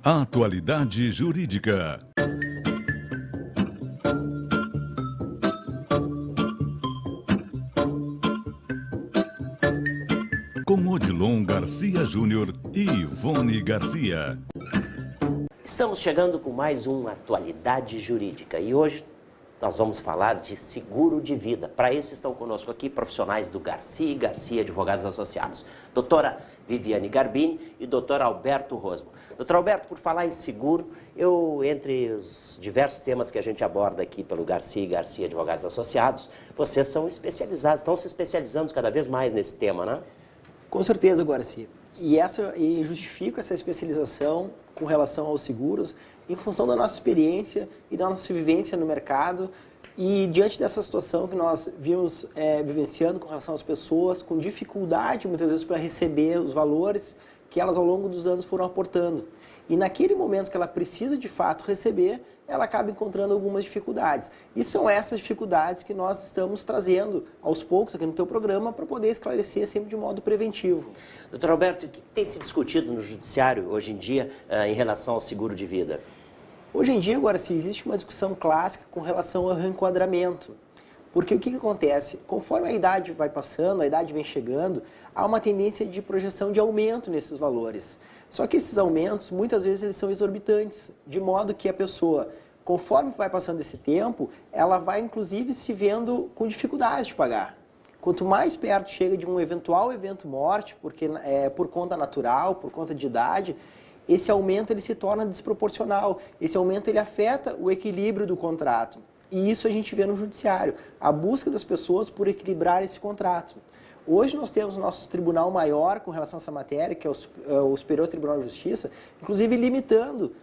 Atualidade Jurídica. Com Odilon Garcia Júnior e Ivone Garcia. Estamos chegando com mais uma Atualidade Jurídica e hoje nós vamos falar de seguro de vida. Para isso estão conosco aqui profissionais do Garcia e Garcia Advogados Associados. Doutora Viviane Garbini e doutor Alberto Rosmo. Doutor Alberto, por falar em seguro, entre os diversos temas que a gente aborda aqui pelo Garcia e Garcia Advogados Associados, vocês são especializados, estão se especializando cada vez mais nesse tema, né? Com certeza, Garcia. E justifico essa especialização com relação aos seguros em função da nossa experiência e da nossa vivência no mercado e diante dessa situação que nós vimos vivenciando com relação às pessoas com dificuldade muitas vezes para receber os valores que elas ao longo dos anos foram aportando. E naquele momento que ela precisa de fato receber, ela acaba encontrando algumas dificuldades. E são essas dificuldades que nós estamos trazendo aos poucos aqui no teu programa para poder esclarecer sempre de modo preventivo. Doutor Alberto, o que tem se discutido no judiciário hoje em dia em relação ao seguro de vida? Hoje em dia, agora, se existe uma discussão clássica com relação ao reenquadramento. Porque o que acontece? Conforme a idade vai passando, a idade vem chegando, há uma tendência de projeção de aumento nesses valores. Só que esses aumentos, muitas vezes, eles são exorbitantes, de modo que a pessoa, conforme vai passando esse tempo, ela vai, inclusive, se vendo com dificuldades de pagar. Quanto mais perto chega de um eventual evento morte, porque por conta natural, por conta de idade, esse aumento ele se torna desproporcional. Esse aumento ele afeta o equilíbrio do contrato. E isso a gente vê no judiciário, a busca das pessoas por equilibrar esse contrato. Hoje nós temos o nosso tribunal maior com relação a essa matéria, que é o Superior Tribunal de Justiça, inclusive limitando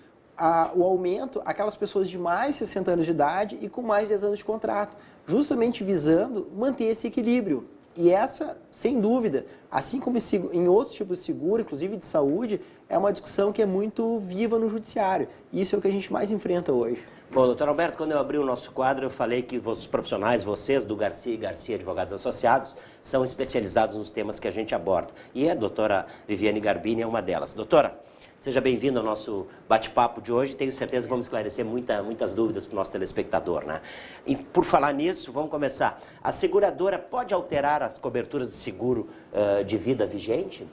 o aumento àquelas pessoas de mais 60 anos de idade e com mais 10 anos de contrato, justamente visando manter esse equilíbrio. E essa, sem dúvida, assim como em outros tipos de seguro, inclusive de saúde, é uma discussão que é muito viva no judiciário. E isso é o que a gente mais enfrenta hoje. Bom, doutor Alberto, quando eu abri o nosso quadro, eu falei que os profissionais, vocês do Garcia e Garcia Advogados Associados, são especializados nos temas que a gente aborda. E a doutora Viviane Garbini é uma delas. Doutora, seja bem-vinda ao nosso bate-papo de hoje. Tenho certeza que vamos esclarecer muitas dúvidas para o nosso telespectador, né? E por falar nisso, vamos começar. A seguradora pode alterar as coberturas de seguro de vida vigente?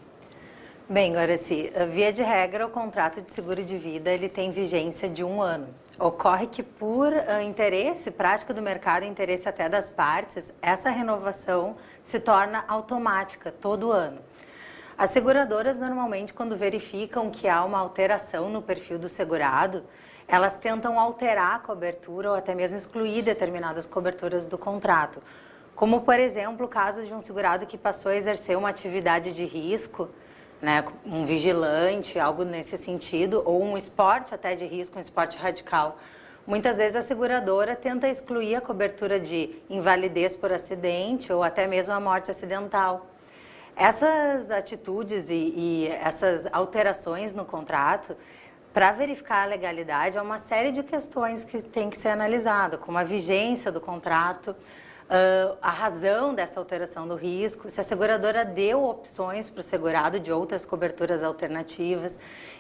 Bem, Guaraci, via de regra, o contrato de seguro de vida ele tem vigência de 1 ano. Ocorre que por interesse, prática do mercado, interesse até das partes, essa renovação se torna automática todo ano. As seguradoras, normalmente, quando verificam que há uma alteração no perfil do segurado, elas tentam alterar a cobertura ou até mesmo excluir determinadas coberturas do contrato. Como, por exemplo, o caso de um segurado que passou a exercer uma atividade de risco, né, um vigilante, algo nesse sentido, ou um esporte até de risco, um esporte radical. Muitas vezes a seguradora tenta excluir a cobertura de invalidez por acidente ou até mesmo a morte acidental. Essas atitudes e essas alterações no contrato, para verificar a legalidade, há uma série de questões que tem que ser analisada, como a vigência do contrato, a razão dessa alteração do risco, se a seguradora deu opções para o segurado de outras coberturas alternativas.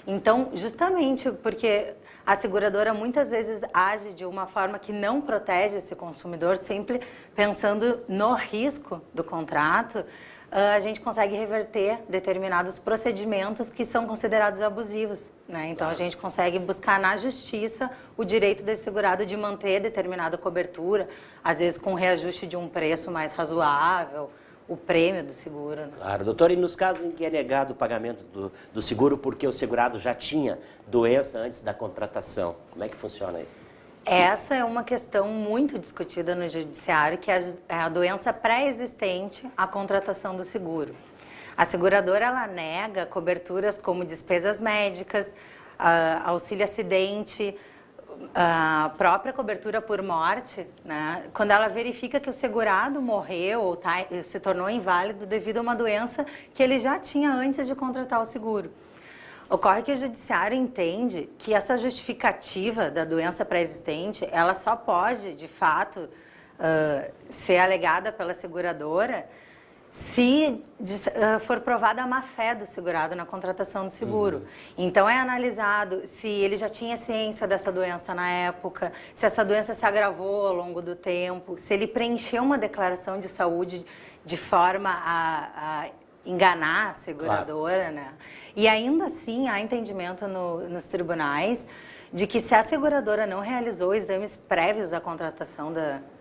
Então, justamente porque a seguradora muitas vezes age de uma forma que não protege esse consumidor, sempre pensando no risco do contrato, a gente consegue reverter determinados procedimentos que são considerados abusivos, né? Então, a gente consegue buscar na justiça o direito desse segurado de manter determinada cobertura, às vezes com reajuste de um preço mais razoável, o prêmio do seguro, né? Claro, doutor, e nos casos em que é negado o pagamento do seguro porque o segurado já tinha doença antes da contratação, como é que funciona isso? Essa é uma questão muito discutida no judiciário, que é a doença pré-existente à contratação do seguro. A seguradora ela nega coberturas como despesas médicas, auxílio acidente, a própria cobertura por morte, né? Quando ela verifica que o segurado morreu ou se tornou inválido devido a uma doença que ele já tinha antes de contratar o seguro. Ocorre que o judiciário entende que essa justificativa da doença pré-existente, ela só pode, de fato, ser alegada pela seguradora se for provada a má-fé do segurado na contratação do seguro. Então, é analisado se ele já tinha ciência dessa doença na época, se essa doença se agravou ao longo do tempo, se ele preencheu uma declaração de saúde de forma a enganar a seguradora, né? E ainda assim, há entendimento nos tribunais de que se a seguradora não realizou exames prévios à contratação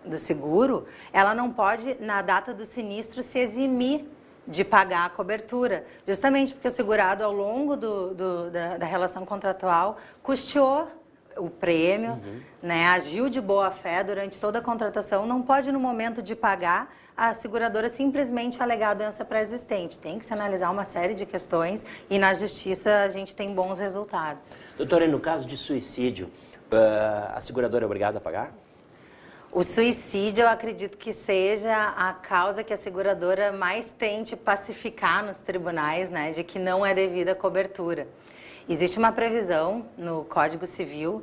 do seguro, ela não pode, na data do sinistro, se eximir de pagar a cobertura. Justamente porque o segurado, ao longo da relação contratual, custeou o prêmio, né, agiu de boa fé durante toda a contratação, não pode, no momento de pagar, a seguradora simplesmente alegar a doença pré-existente. Tem que se analisar uma série de questões e na justiça a gente tem bons resultados. Doutora, no caso de suicídio, a seguradora é obrigada a pagar? O suicídio, eu acredito que seja a causa que a seguradora mais tente pacificar nos tribunais, né, de que não é devida cobertura. Existe uma previsão no Código Civil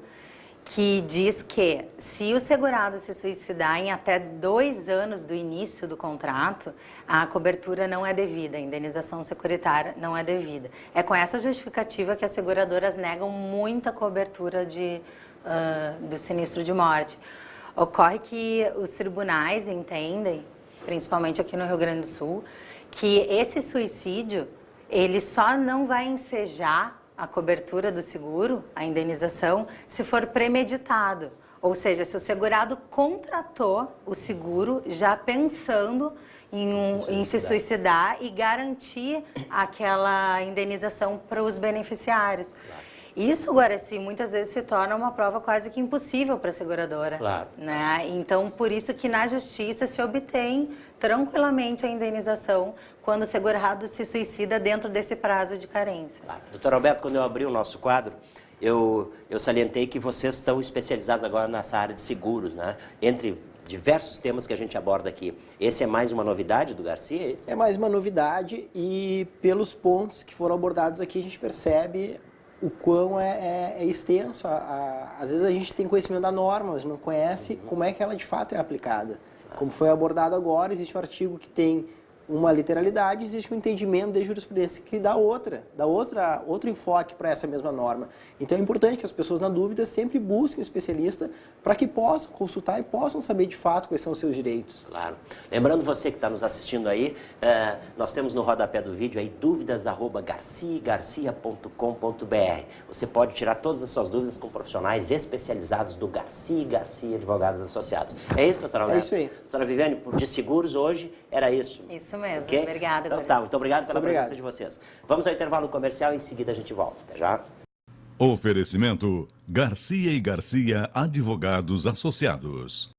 que diz que se o segurado se suicidar em até 2 anos do início do contrato, a cobertura não é devida, a indenização securitária não é devida. É com essa justificativa que as seguradoras negam muita cobertura do sinistro de morte. Ocorre que os tribunais entendem, principalmente aqui no Rio Grande do Sul, que esse suicídio, ele só não vai ensejar a cobertura do seguro, a indenização, se for premeditado. Ou seja, se o segurado contratou o seguro já pensando em se suicidar e garantir aquela indenização para os beneficiários. Isso, Guaraci, muitas vezes se torna uma prova quase que impossível para a seguradora. Claro. Né? Então, por isso que na justiça se obtém tranquilamente a indenização quando o segurado se suicida dentro desse prazo de carência. Claro. Doutor Alberto, quando eu abri o nosso quadro, eu salientei que vocês estão especializados agora nessa área de seguros, né? Entre diversos temas que a gente aborda aqui. Esse é mais uma novidade do Garcia? É mais uma novidade e pelos pontos que foram abordados aqui a gente percebe o quão é extenso. Às vezes a gente tem conhecimento da norma, mas não conhece como é que ela de fato é aplicada. Como foi abordado agora, existe um artigo que tem uma literalidade, existe um entendimento de jurisprudência que dá outro enfoque para essa mesma norma. Então é importante que as pessoas, na dúvida, sempre busquem um especialista para que possam consultar e possam saber de fato quais são os seus direitos. Claro. Lembrando você que está nos assistindo aí, nós temos no rodapé do vídeo aí dúvidas@garcia.com.br. Você pode tirar todas as suas dúvidas com profissionais especializados do Garcia Advogados Associados. É isso, doutora Alberto? É isso aí. Doutora Viviane, de seguros hoje era isso. Isso mesmo, Okay? obrigada. Então tá, muito obrigado pela presença de vocês. Vamos ao intervalo comercial e em seguida a gente volta. Até já. Oferecimento Garcia e Garcia Advogados Associados.